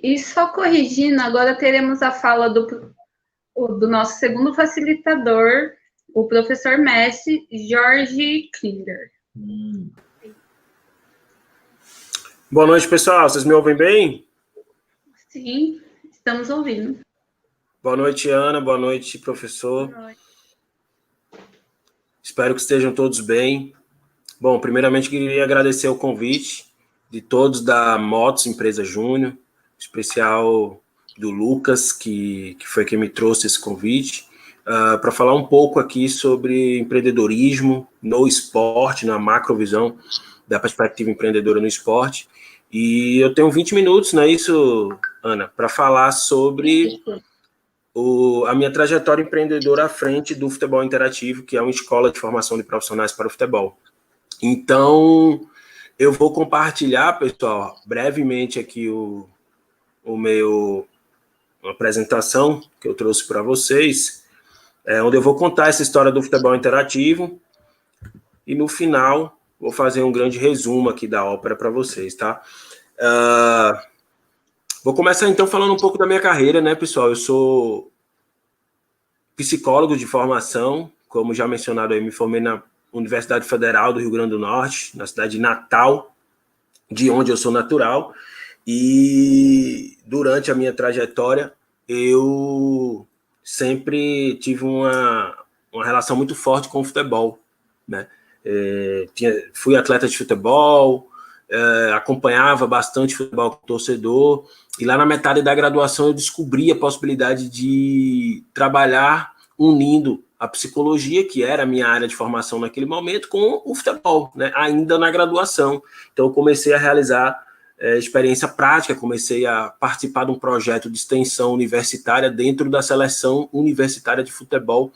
E só corrigindo, agora teremos a fala do nosso segundo facilitador, o professor Messi, Jorge Klinger. Boa noite, pessoal. Vocês me ouvem bem? Sim, estamos ouvindo. Boa noite, Ana. Boa noite, professor. Boa noite. Espero que estejam todos bem. Bom, primeiramente queria agradecer o convite de todos da Motos Empresa Júnior, em especial do Lucas, que foi quem me trouxe esse convite, para falar um pouco aqui sobre empreendedorismo no esporte, na macrovisão da perspectiva empreendedora no esporte. E eu tenho 20 minutos, não é isso, Ana, para falar sobre a minha trajetória empreendedora à frente do Futebol Interativo, que é uma escola de formação de profissionais para o futebol. Então, eu vou compartilhar, pessoal, brevemente aqui uma apresentação que eu trouxe para vocês, onde eu vou contar essa história do futebol interativo e, no final, vou fazer um grande resumo aqui da ópera para vocês, tá? Vou começar, então, falando um pouco da minha carreira, né, pessoal? Eu sou psicólogo de formação, como já mencionado aí, me formei na Universidade Federal do Rio Grande do Norte, na cidade de Natal, de onde eu sou natural, e durante a minha trajetória eu sempre tive uma relação muito forte com o futebol, né? Fui atleta de futebol, acompanhava bastante futebol como torcedor, e lá na metade da graduação eu descobri a possibilidade de trabalhar unindo a psicologia, que era a minha área de formação naquele momento, com o futebol, né? Ainda na graduação. Então eu comecei a realizar experiência prática, comecei a participar de um projeto de extensão universitária dentro da seleção universitária de futebol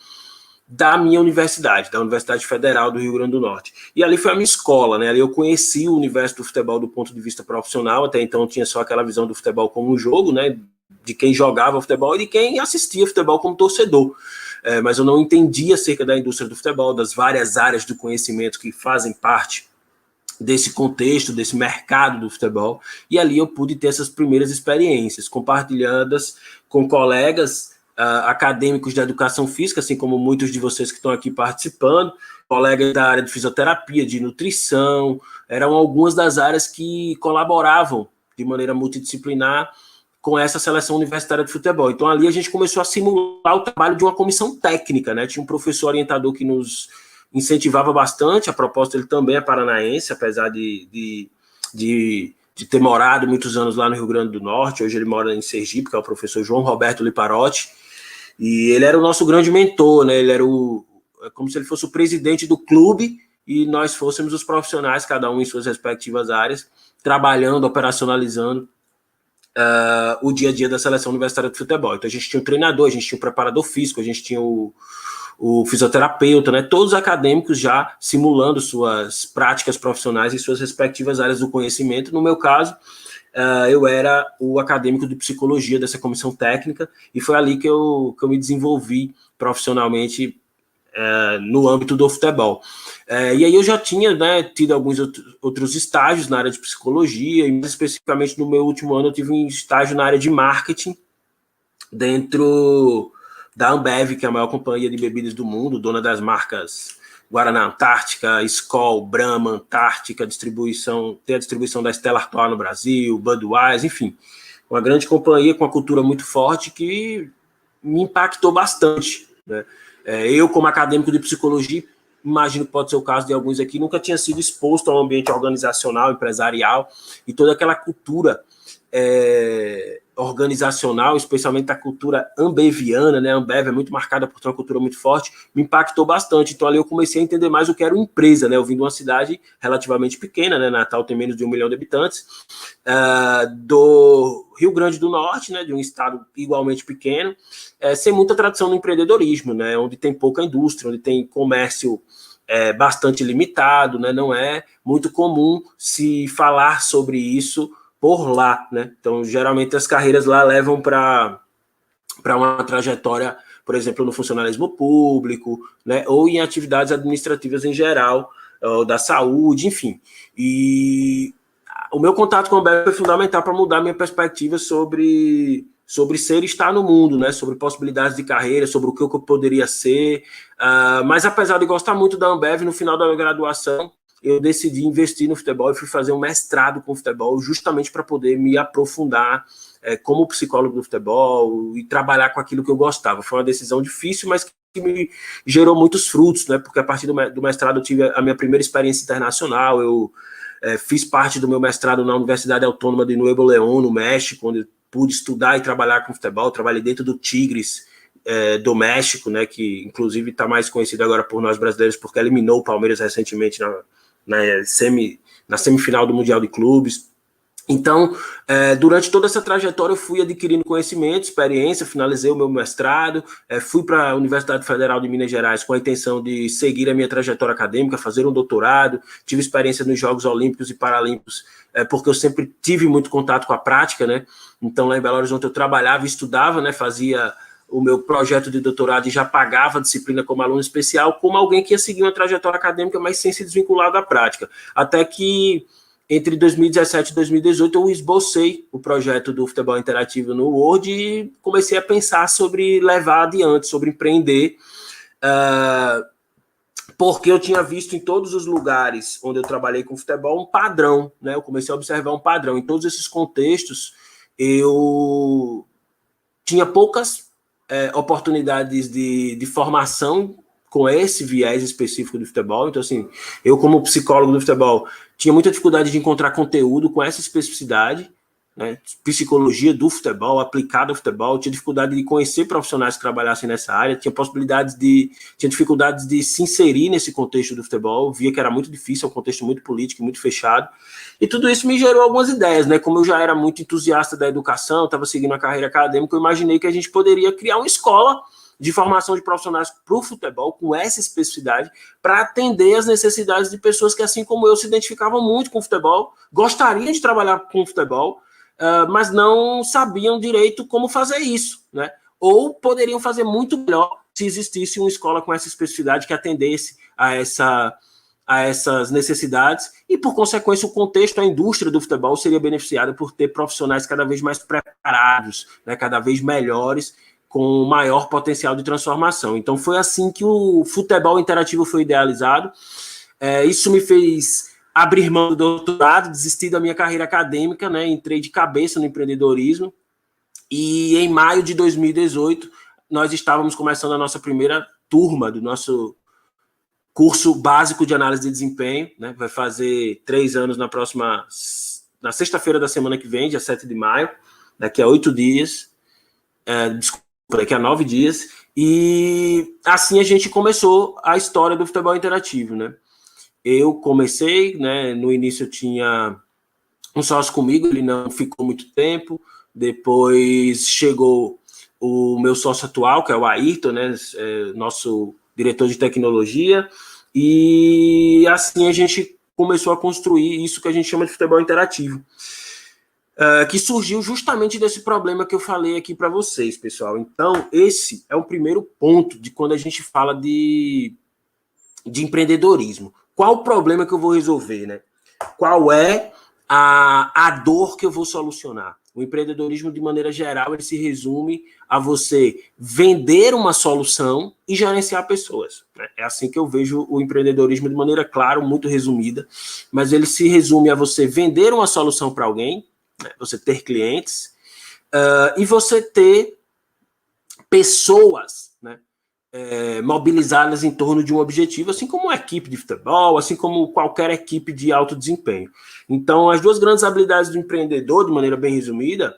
da minha universidade, da Universidade Federal do Rio Grande do Norte. E ali foi a minha escola, né? Ali eu conheci o universo do futebol do ponto de vista profissional, até então eu tinha só aquela visão do futebol como um jogo, né? De quem jogava futebol e de quem assistia futebol como torcedor. Mas eu não entendia acerca da indústria do futebol, das várias áreas do conhecimento que fazem parte desse contexto, desse mercado do futebol, e ali eu pude ter essas primeiras experiências, compartilhadas com colegas acadêmicos da educação física, assim como muitos de vocês que estão aqui participando, colegas da área de fisioterapia, de nutrição, eram algumas das áreas que colaboravam de maneira multidisciplinar com essa seleção universitária de futebol. Então, ali a gente começou a simular o trabalho de uma comissão técnica, né? Tinha um professor orientador que nos incentivava bastante. A propósito, ele também é paranaense, apesar de ter morado muitos anos lá no Rio Grande do Norte. Hoje ele mora em Sergipe, que é o professor João Roberto Liparotti, e ele era o nosso grande mentor, né? Ele era como se ele fosse o presidente do clube e nós fôssemos os profissionais, cada um em suas respectivas áreas, trabalhando, operacionalizando o dia a dia da seleção universitária de futebol. Então a gente tinha um treinador, a gente tinha um preparador físico, a gente tinha o fisioterapeuta, né? Todos acadêmicos já simulando suas práticas profissionais em suas respectivas áreas do conhecimento. No meu caso, eu era o acadêmico de psicologia dessa comissão técnica, e foi ali que eu me desenvolvi profissionalmente no âmbito do futebol. E aí eu já tinha, né, tido alguns outros estágios na área de psicologia, e mais especificamente no meu último ano eu tive um estágio na área de marketing dentro da Ambev, que é a maior companhia de bebidas do mundo, dona das marcas Guaraná Antártica, Skol, Brahma Antártica, tem a distribuição da Stella Artois no Brasil, Budweiser, enfim, uma grande companhia com uma cultura muito forte que me impactou bastante, né? Eu, como acadêmico de psicologia, imagino que pode ser o caso de alguns aqui, nunca tinha sido exposto a um ambiente organizacional, empresarial, e toda aquela cultura organizacional, especialmente a cultura ambeviana, né? A Ambev é muito marcada por ter uma cultura muito forte, me impactou bastante. Então ali eu comecei a entender mais o que era uma empresa, né? Eu vim de uma cidade relativamente pequena, né? Natal tem menos de 1 milhão de habitantes, do Rio Grande do Norte, né? De um estado igualmente pequeno, sem muita tradição no empreendedorismo, né? Onde tem pouca indústria, onde tem comércio bastante limitado, né? Não é muito comum se falar sobre isso por lá, né? Então, geralmente as carreiras lá levam para uma trajetória, por exemplo, no funcionalismo público, né? Ou em atividades administrativas em geral, ou da saúde, enfim. E o meu contato com a Ambev foi fundamental para mudar minha perspectiva sobre ser e estar no mundo, né? Sobre possibilidades de carreira, sobre o que eu poderia ser. Mas apesar de gostar muito da Ambev, no final da minha graduação, eu decidi investir no futebol e fui fazer um mestrado com futebol justamente para poder me aprofundar como psicólogo do futebol e trabalhar com aquilo que eu gostava. Foi uma decisão difícil, mas que me gerou muitos frutos, né? Porque a partir do mestrado eu tive a minha primeira experiência internacional. Eu fiz parte do meu mestrado na Universidade Autônoma de Nuevo León, no México, onde eu pude estudar e trabalhar com futebol. Trabalhei dentro do Tigres do México, né? Que inclusive está mais conhecido agora por nós brasileiros porque eliminou o Palmeiras recentemente na semifinal do Mundial de Clubes. Então, durante toda essa trajetória, eu fui adquirindo conhecimento, experiência, finalizei o meu mestrado, fui para a Universidade Federal de Minas Gerais com a intenção de seguir a minha trajetória acadêmica, fazer um doutorado, tive experiência nos Jogos Olímpicos e Paralímpicos, porque eu sempre tive muito contato com a prática, né? Então, lá em Belo Horizonte, eu trabalhava e estudava, né? Fazia o meu projeto de doutorado e já pagava a disciplina como aluno especial, como alguém que ia seguir uma trajetória acadêmica, mas sem se desvincular da prática. Até que, entre 2017 e 2018, eu esbocei o projeto do futebol interativo no Word e comecei a pensar sobre levar adiante, sobre empreender, porque eu tinha visto em todos os lugares onde eu trabalhei com futebol um padrão, né? Eu comecei a observar um padrão. Em todos esses contextos, eu tinha poucas oportunidades de formação com esse viés específico do futebol. Então, assim, eu como psicólogo do futebol tinha muita dificuldade de encontrar conteúdo com essa especificidade, né? Psicologia do futebol, aplicada ao futebol, tinha dificuldade de conhecer profissionais que trabalhassem nessa área, tinha dificuldades de se inserir nesse contexto do futebol, via que era muito difícil, é um contexto muito político, muito fechado, e tudo isso me gerou algumas ideias, né? Como eu já era muito entusiasta da educação, estava seguindo a carreira acadêmica, eu imaginei que a gente poderia criar uma escola de formação de profissionais para o futebol, com essa especificidade, para atender as necessidades de pessoas que, assim como eu, se identificavam muito com o futebol, gostariam de trabalhar com o futebol, mas não sabiam direito como fazer isso, né? Ou poderiam fazer muito melhor se existisse uma escola com essa especificidade que atendesse a essas necessidades e, por consequência, o contexto, a indústria do futebol seria beneficiada por ter profissionais cada vez mais preparados, né? Cada vez melhores, com maior potencial de transformação. Então, foi assim que o futebol interativo foi idealizado. Isso me fez abrir mão do doutorado, desistir da minha carreira acadêmica, né? Entrei de cabeça no empreendedorismo e em maio de 2018 nós estávamos começando a nossa primeira turma do nosso curso básico de análise de desempenho, né? Vai fazer 3 anos na sexta-feira da semana que vem, dia 7 de maio, daqui a 8 dias, daqui a 9 dias, e assim a gente começou a história do futebol interativo, né? Eu comecei, né? No início eu tinha um sócio comigo, ele não ficou muito tempo, depois chegou o meu sócio atual, que é o Ayrton, né? Nosso diretor de tecnologia, e assim a gente começou a construir isso que a gente chama de futebol interativo, que surgiu justamente desse problema que eu falei aqui para vocês, pessoal. Então, esse é o primeiro ponto de quando a gente fala de empreendedorismo. Qual o problema que eu vou resolver, né? Qual é a dor que eu vou solucionar? O empreendedorismo, de maneira geral, ele se resume a você vender uma solução e gerenciar pessoas. É assim que eu vejo o empreendedorismo de maneira clara, muito resumida, mas ele se resume a você vender uma solução para alguém, né? Você ter clientes, e você ter pessoas, né? Mobilizadas em torno de um objetivo, assim como uma equipe de futebol, assim como qualquer equipe de alto desempenho. Então, as duas grandes habilidades do empreendedor, de maneira bem resumida,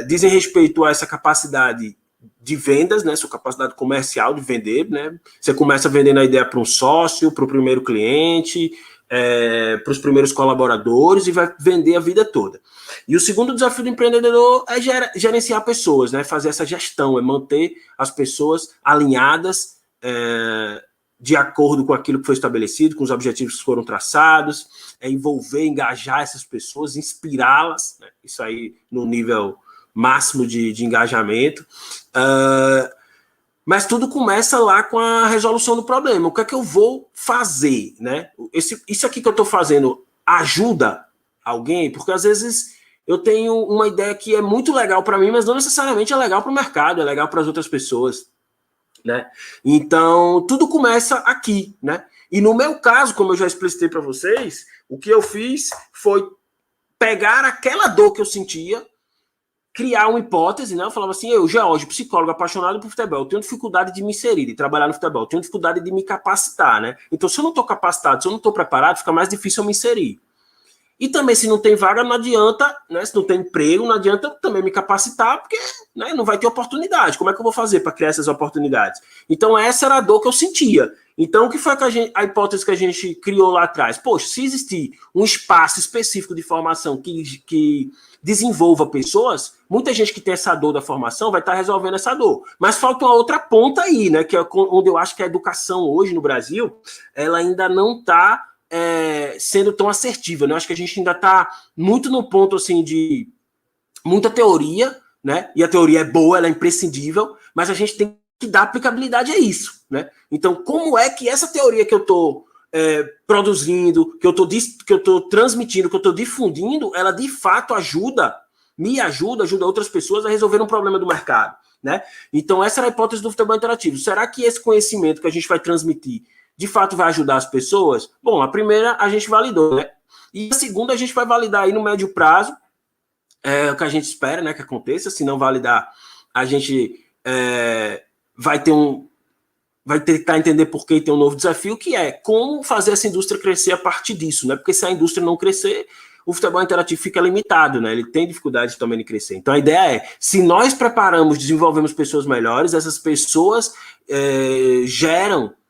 dizem respeito a essa capacidade de vendas, né, sua capacidade comercial de vender, né? Você começa vendendo a ideia para um sócio, para o primeiro cliente, para os primeiros colaboradores e vai vender a vida toda. E o segundo desafio do empreendedor é gerenciar pessoas, né? Fazer essa gestão, é manter as pessoas alinhadas de acordo com aquilo que foi estabelecido, com os objetivos que foram traçados, envolver, engajar essas pessoas, inspirá-las, né? Isso aí no nível máximo de engajamento. Mas tudo começa lá com a resolução do problema. O que é que eu vou fazer, né? Isso aqui que eu estou fazendo ajuda alguém, porque às vezes eu tenho uma ideia que é muito legal para mim, mas não necessariamente é legal para o mercado, é legal para as outras pessoas, né? Então, tudo começa aqui, né? E no meu caso, como eu já explicitei para vocês, o que eu fiz foi pegar aquela dor que eu sentia, criar uma hipótese, né? Eu falava assim, eu, George, psicólogo apaixonado por futebol, eu tenho dificuldade de me inserir, de trabalhar no futebol, eu tenho dificuldade de me capacitar, né? Então, se eu não estou capacitado, se eu não estou preparado, fica mais difícil eu me inserir. E também, se não tem vaga, não adianta, né? Se não tem emprego, não adianta também me capacitar, porque, né, não vai ter oportunidade. Como é que eu vou fazer para criar essas oportunidades? Então, essa era a dor que eu sentia. Então, o que foi que a hipótese que a gente criou lá atrás? Poxa, se existir um espaço específico de formação que desenvolva pessoas, muita gente que tem essa dor da formação vai estar resolvendo essa dor. Mas falta uma outra ponta aí, né? Que é onde eu acho que a educação hoje no Brasil, ela ainda não está sendo tão assertiva, né? Eu acho que a gente ainda está muito no ponto assim de muita teoria, né? E a teoria é boa, ela é imprescindível, mas a gente tem que dar aplicabilidade a isso, né? Então, como é que essa teoria que eu estou produzindo, que eu estou transmitindo, que eu estou difundindo, ela de fato ajuda outras pessoas a resolver um problema do mercado, né? Então, essa era a hipótese do futebol interativo. Será que esse conhecimento que a gente vai transmitir de fato vai ajudar as pessoas? Bom, a primeira a gente validou, né? E a segunda a gente vai validar aí no médio prazo, o que a gente espera, né, que aconteça. Se não validar, a gente vai tentar entender por que tem um novo desafio, que é como fazer essa indústria crescer a partir disso, né? Porque se a indústria não crescer, o futebol interativo fica limitado, né? Ele tem dificuldade também de crescer. Então a ideia é, se nós preparamos, desenvolvemos pessoas melhores, essas pessoas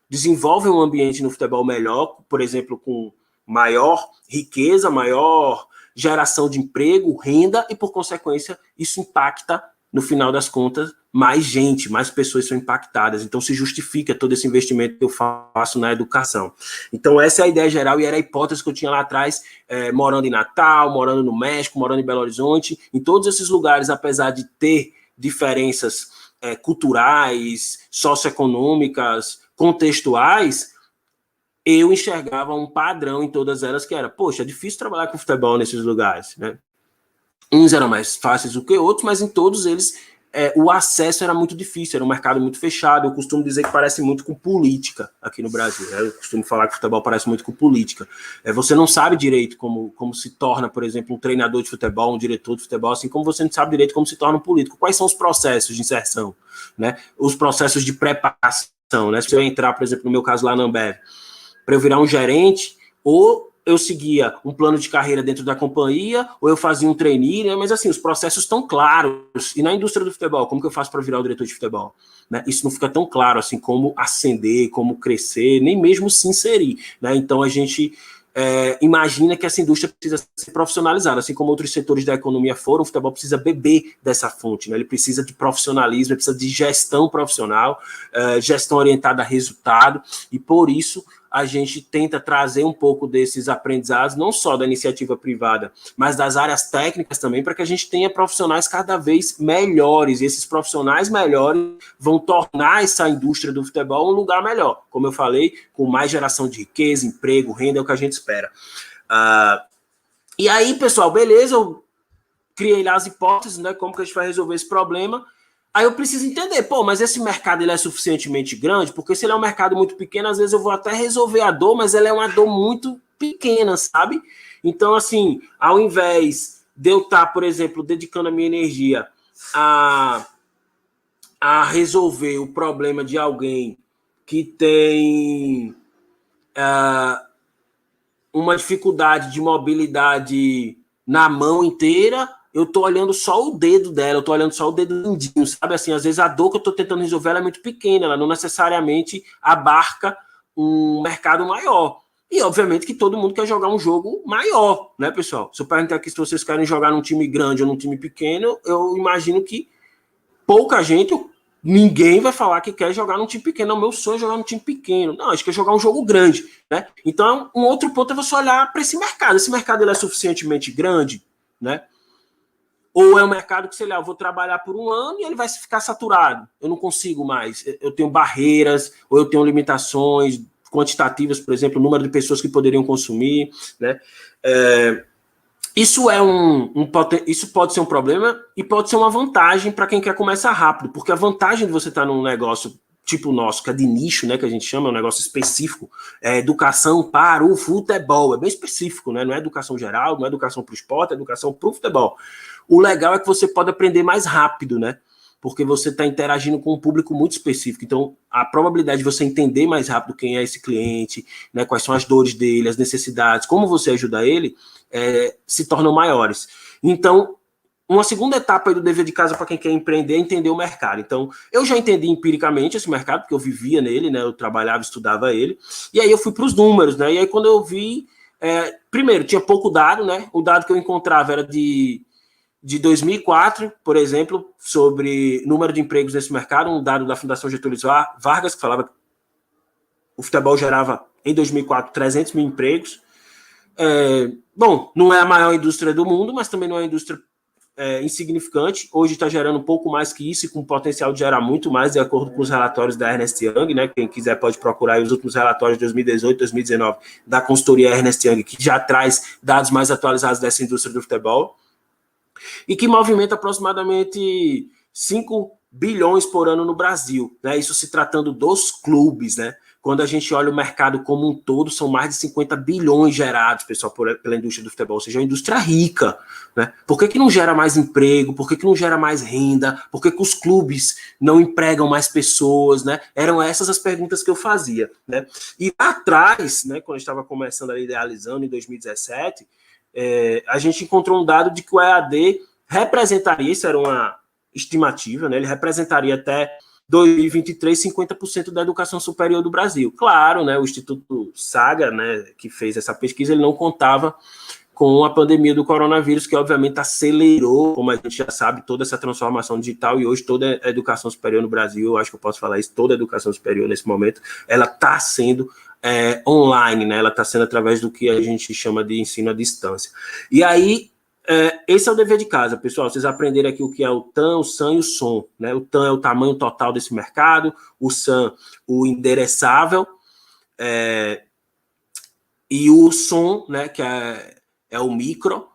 desenvolvem um ambiente no futebol melhor, por exemplo, com maior riqueza, maior geração de emprego, renda, e por consequência isso impacta, no final das contas, mais gente, mais pessoas são impactadas. Então se justifica todo esse investimento que eu faço na educação. Então essa é a ideia geral e era a hipótese que eu tinha lá atrás, morando em Natal, morando no México, morando em Belo Horizonte. Em todos esses lugares, apesar de ter diferenças culturais, socioeconômicas, contextuais, eu enxergava um padrão em todas elas, que era, poxa, é difícil trabalhar com futebol nesses lugares, né? Uns eram mais fáceis do que outros, mas em todos eles o acesso era muito difícil, era um mercado muito fechado. Eu costumo dizer que parece muito com política aqui no Brasil, né? Eu costumo falar que o futebol parece muito com política. Você não sabe direito como se torna, por exemplo, um treinador de futebol, um diretor de futebol, assim como você não sabe direito como se torna um político. Quais são os processos de inserção, né? Os processos de preparação, né? Se eu entrar, por exemplo, no meu caso lá na Ambev, para eu virar um gerente, ou eu seguia um plano de carreira dentro da companhia, ou eu fazia um trainee, né? Mas assim, os processos estão claros. E na indústria do futebol, como que eu faço para virar o diretor de futebol? Né? Isso não fica tão claro, assim, como ascender, como crescer, nem mesmo se inserir, né? Então a gente imagina que essa indústria precisa ser profissionalizada, assim como outros setores da economia foram, o futebol precisa beber dessa fonte, né? Ele precisa de profissionalismo, ele precisa de gestão profissional, gestão orientada a resultado, e por isso a gente tenta trazer um pouco desses aprendizados, não só da iniciativa privada, mas das áreas técnicas também, para que a gente tenha profissionais cada vez melhores, e esses profissionais melhores vão tornar essa indústria do futebol um lugar melhor, como eu falei, com mais geração de riqueza, emprego, renda, é o que a gente espera. E aí, pessoal, beleza, eu criei lá as hipóteses, né, como que a gente vai resolver esse problema. Aí eu preciso entender, mas esse mercado ele é suficientemente grande? Porque se ele é um mercado muito pequeno, às vezes eu vou até resolver a dor, mas ela é uma dor muito pequena, sabe? Então, assim, ao invés de eu estar, por exemplo, dedicando a minha energia a resolver o problema de alguém que tem uma dificuldade de mobilidade na mão inteira, eu tô olhando só o dedo dela, eu tô olhando só o dedo mindinho, sabe? Assim, às vezes a dor que eu tô tentando resolver ela é muito pequena, ela não necessariamente abarca um mercado maior. E, obviamente, que todo mundo quer jogar um jogo maior, né, pessoal? Se eu perguntar aqui se vocês querem jogar num time grande ou num time pequeno, eu imagino que pouca gente, ninguém vai falar que quer jogar num time pequeno. Não, meu sonho é jogar num time pequeno. Não, acho que é jogar um jogo grande, né? Então, um outro ponto é você olhar para esse mercado. Esse mercado ele é suficientemente grande, né? Ou é um mercado que, sei lá, eu vou trabalhar por um ano e ele vai ficar saturado. Eu não consigo mais. Eu tenho barreiras, ou eu tenho limitações quantitativas, por exemplo, o número de pessoas que poderiam consumir, né? Isso isso pode ser um problema e pode ser uma vantagem para quem quer começar rápido, porque a vantagem de você estar num negócio tipo o nosso, que é de nicho, né, que a gente chama, é um negócio específico, é educação para o futebol, é bem específico, né, não é educação geral, não é educação para o esporte, é educação para o futebol. O legal é que você pode aprender mais rápido, né, porque você está interagindo com um público muito específico, então a probabilidade de você entender mais rápido quem é esse cliente, né, quais são as dores dele, as necessidades, como você ajuda ele, se tornam maiores. Então, uma segunda etapa do dever de casa para quem quer empreender é entender o mercado. Então, eu já entendi empiricamente esse mercado, porque eu vivia nele, né? Eu trabalhava, estudava ele. E aí eu fui para os números, né? E aí quando eu vi, primeiro, tinha pouco dado, né? O dado que eu encontrava era de 2004, por exemplo, sobre número de empregos nesse mercado, um dado da Fundação Getúlio Vargas, que falava que o futebol gerava, em 2004, 300 mil empregos. Bom, não é a maior indústria do mundo, mas também não é uma indústria insignificante. Hoje está gerando um pouco mais que isso e com potencial de gerar muito mais, de acordo com os relatórios da Ernst Young, né? Quem quiser pode procurar aí os últimos relatórios de 2018, 2019 da consultoria Ernst Young, que já traz dados mais atualizados dessa indústria do futebol e que movimenta aproximadamente 5 bilhões por ano no Brasil, né? Isso se tratando dos clubes, né? Quando a gente olha o mercado como um todo, são mais de 50 bilhões gerados, pessoal, pela indústria do futebol, ou seja, é uma indústria rica, né? Por que não gera mais emprego? Por que não gera mais renda? Por que os clubes não empregam mais pessoas, né? Eram essas as perguntas que eu fazia, né? E lá atrás, né, quando eu estava começando ali idealizando em 2017, a gente encontrou um dado de que o EAD representaria, isso era uma estimativa, né? Ele representaria até 2023, 50% da educação superior do Brasil. Claro, né, o Instituto Saga, né, que fez essa pesquisa, ele não contava com a pandemia do coronavírus, que obviamente acelerou, como a gente já sabe, toda essa transformação digital, e hoje toda a educação superior no Brasil, eu acho que eu posso falar isso, toda a educação superior nesse momento, ela está sendo online, né, ela está sendo através do que a gente chama de ensino à distância. E aí, esse é o dever de casa, pessoal. Vocês aprenderem aqui o que é o TAM, o SAM e o SOM, né? O TAM é o tamanho total desse mercado, o SAM, o endereçável, e o SOM, né, que é o micro,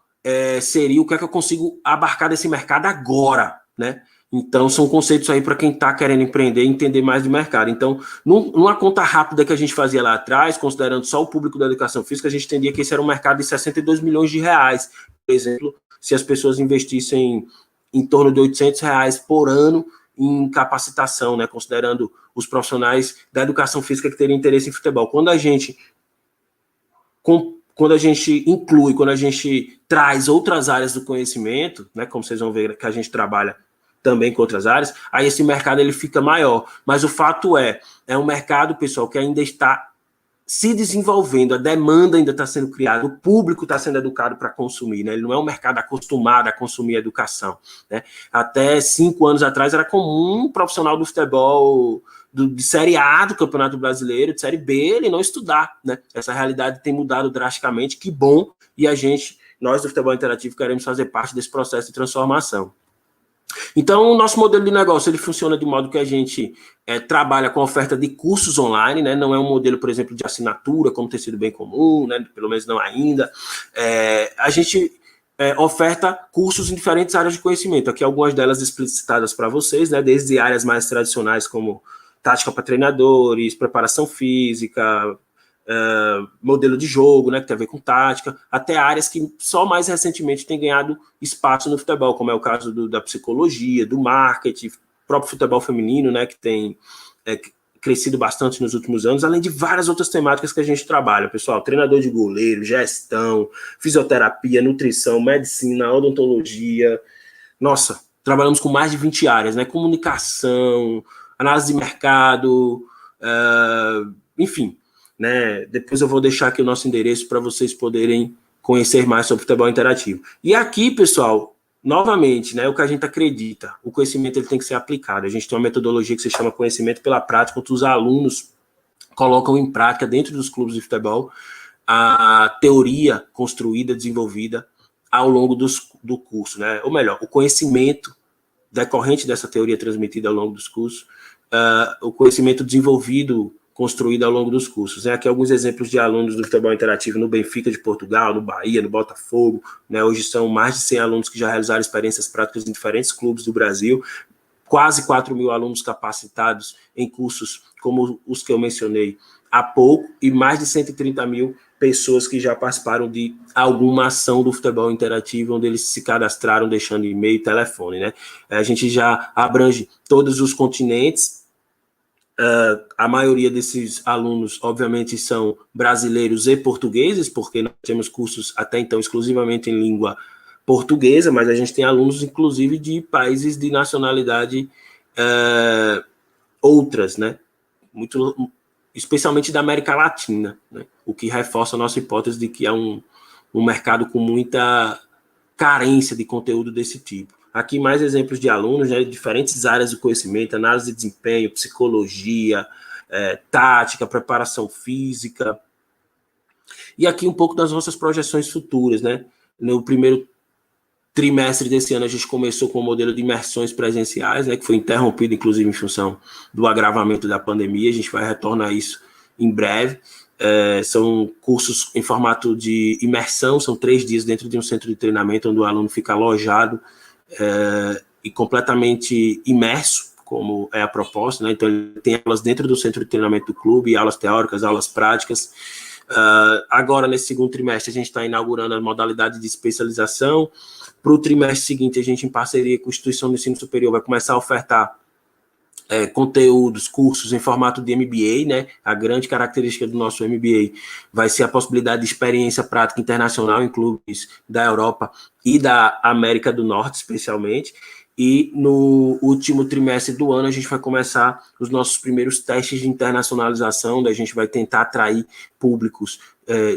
seria o que é que eu consigo abarcar desse mercado agora, né? Então, são conceitos aí para quem está querendo empreender e entender mais do mercado. Então, numa conta rápida que a gente fazia lá atrás, considerando só o público da educação física, a gente entendia que esse era um mercado de 62 milhões de reais. Por exemplo, se as pessoas investissem em torno de R$800 por ano em capacitação, né, considerando os profissionais da educação física que teriam interesse em futebol. Quando a gente inclui, quando a gente traz outras áreas do conhecimento, né, como vocês vão ver que a gente trabalha também com outras áreas, aí esse mercado ele fica maior. Mas o fato é um mercado, pessoal, que ainda está se desenvolvendo, a demanda ainda está sendo criada, o público está sendo educado para consumir, né? Ele não é um mercado acostumado a consumir educação, né? Até 5 anos atrás era comum um profissional do futebol de Série A do Campeonato Brasileiro, de Série B, ele não estudar, né? Essa realidade tem mudado drasticamente, que bom, e nós do Futebol Interativo queremos fazer parte desse processo de transformação. Então, o nosso modelo de negócio ele funciona de modo que a gente trabalha com oferta de cursos online, né? Não é um modelo, por exemplo, de assinatura, como tem sido bem comum, né? Pelo menos não ainda. A gente oferta cursos em diferentes áreas de conhecimento. Aqui algumas delas explicitadas para vocês, né? Desde áreas mais tradicionais como tática para treinadores, preparação física, modelo de jogo, né, que tem a ver com tática, até áreas que só mais recentemente têm ganhado espaço no futebol, como é o caso da psicologia, do marketing, próprio futebol feminino, né, que tem crescido bastante nos últimos anos, além de várias outras temáticas que a gente trabalha, pessoal, treinador de goleiro, gestão, fisioterapia, nutrição, medicina, odontologia, nossa, trabalhamos com mais de 20 áreas, né, comunicação, análise de mercado, enfim, né? Depois eu vou deixar aqui o nosso endereço para vocês poderem conhecer mais sobre futebol interativo. E aqui, pessoal, novamente, né, o que a gente acredita, o conhecimento ele tem que ser aplicado. A gente tem uma metodologia que se chama conhecimento pela prática, onde os alunos colocam em prática dentro dos clubes de futebol a teoria construída, desenvolvida ao longo do curso, né? Ou melhor, o conhecimento decorrente dessa teoria transmitida ao longo dos cursos, o conhecimento desenvolvido construída ao longo dos cursos. Aqui alguns exemplos de alunos do futebol interativo no Benfica de Portugal, no Bahia, no Botafogo, né? Hoje são mais de 100 alunos que já realizaram experiências práticas em diferentes clubes do Brasil, quase 4 mil alunos capacitados em cursos como os que eu mencionei há pouco, e mais de 130 mil pessoas que já participaram de alguma ação do futebol interativo, onde eles se cadastraram deixando e-mail e telefone, né? A gente já abrange todos os continentes. A maioria desses alunos, obviamente, são brasileiros e portugueses, porque nós temos cursos até então exclusivamente em língua portuguesa, mas a gente tem alunos, inclusive, de países de nacionalidade outras, né? Especialmente da América Latina, né? O que reforça a nossa hipótese de que é um mercado com muita carência de conteúdo desse tipo. Aqui mais exemplos de alunos, né, de diferentes áreas do conhecimento, análise de desempenho, psicologia, tática, preparação física. E aqui um pouco das nossas projeções futuras, né? No primeiro trimestre desse ano, a gente começou com o modelo de imersões presenciais, né, que foi interrompido, inclusive, em função do agravamento da pandemia. A gente vai retornar a isso em breve. São cursos em formato de imersão, são 3 dias dentro de um centro de treinamento, onde o aluno fica alojado e completamente imerso, como é a proposta, né? Então, ele tem aulas dentro do centro de treinamento do clube, aulas teóricas, aulas práticas. Agora, nesse segundo trimestre, a gente está inaugurando a modalidade de especialização. Para o trimestre seguinte, a gente, em parceria com a instituição de ensino superior, vai começar a ofertar conteúdos, cursos em formato de MBA, né? A grande característica do nosso MBA vai ser a possibilidade de experiência prática internacional em clubes da Europa e da América do Norte, especialmente. E no último trimestre do ano, a gente vai começar os nossos primeiros testes de internacionalização, onde a gente vai tentar atrair públicos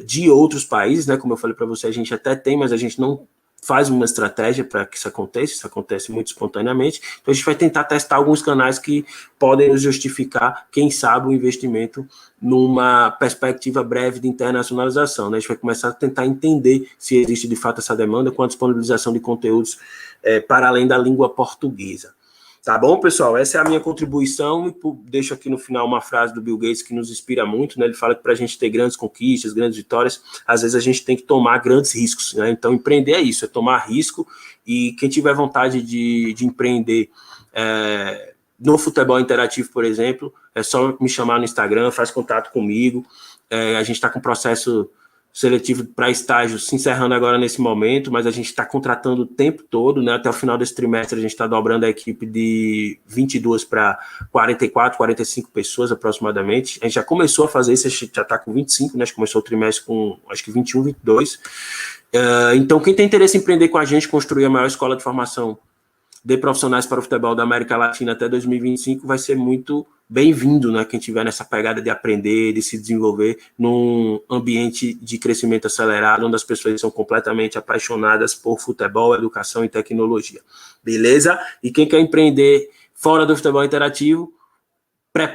de outros países, né? Como eu falei para você, a gente até tem, mas a gente não faz uma estratégia para que isso acontece muito espontaneamente. Então, a gente vai tentar testar alguns canais que podem nos justificar, quem sabe, o investimento numa perspectiva breve de internacionalização, né? A gente vai começar a tentar entender se existe, de fato, essa demanda com a disponibilização de conteúdos para além da língua portuguesa. Tá bom, pessoal? Essa é a minha contribuição, e deixo aqui no final uma frase do Bill Gates que nos inspira muito, né? Ele fala que para a gente ter grandes conquistas, grandes vitórias, às vezes a gente tem que tomar grandes riscos, né? Então, empreender é isso, é tomar risco, e quem tiver vontade de empreender no futebol interativo, por exemplo, é só me chamar no Instagram, faz contato comigo. A gente está com um processo seletivo para estágio se encerrando agora nesse momento, mas a gente está contratando o tempo todo, né? Até o final desse trimestre a gente está dobrando a equipe de 22 para 44, 45 pessoas aproximadamente. A gente já começou a fazer isso, a gente já está com 25, né? A gente começou o trimestre com, acho que 21, 22. Então, quem tem interesse em empreender com a gente, construir a maior escola de formação de profissionais para o futebol da América Latina até 2025, vai ser muito bem-vindo, né? Quem tiver nessa pegada de aprender, de se desenvolver num ambiente de crescimento acelerado, onde as pessoas são completamente apaixonadas por futebol, educação e tecnologia. Beleza? E quem quer empreender fora do futebol interativo,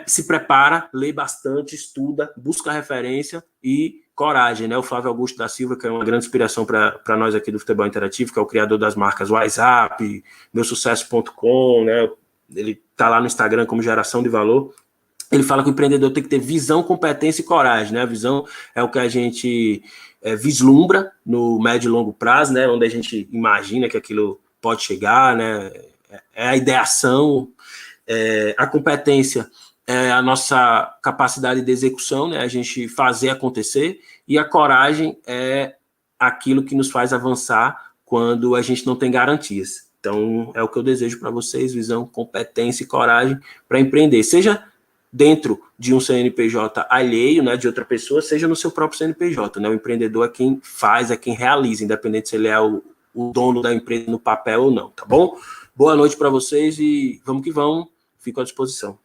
se prepara, lê bastante, estuda, busca referência e coragem, né? O Flávio Augusto da Silva, que é uma grande inspiração para nós aqui do futebol interativo, que é o criador das marcas WhatsApp, meusucesso.com, né? Ele está lá no Instagram como Geração de Valor. Ele fala que o empreendedor tem que ter visão, competência e coragem, né? A visão é o que a gente vislumbra no médio e longo prazo, né? Onde a gente imagina que aquilo pode chegar, né? É a ideação. A competência é a nossa capacidade de execução, né? A gente fazer acontecer, e a coragem é aquilo que nos faz avançar quando a gente não tem garantias. Então, é o que eu desejo para vocês: visão, competência e coragem para empreender, seja dentro de um CNPJ alheio, né, de outra pessoa, seja no seu próprio CNPJ, né? O empreendedor é quem faz, é quem realiza, independente se ele é o dono da empresa no papel ou não, tá bom? Boa noite para vocês e vamos que vamos, fico à disposição.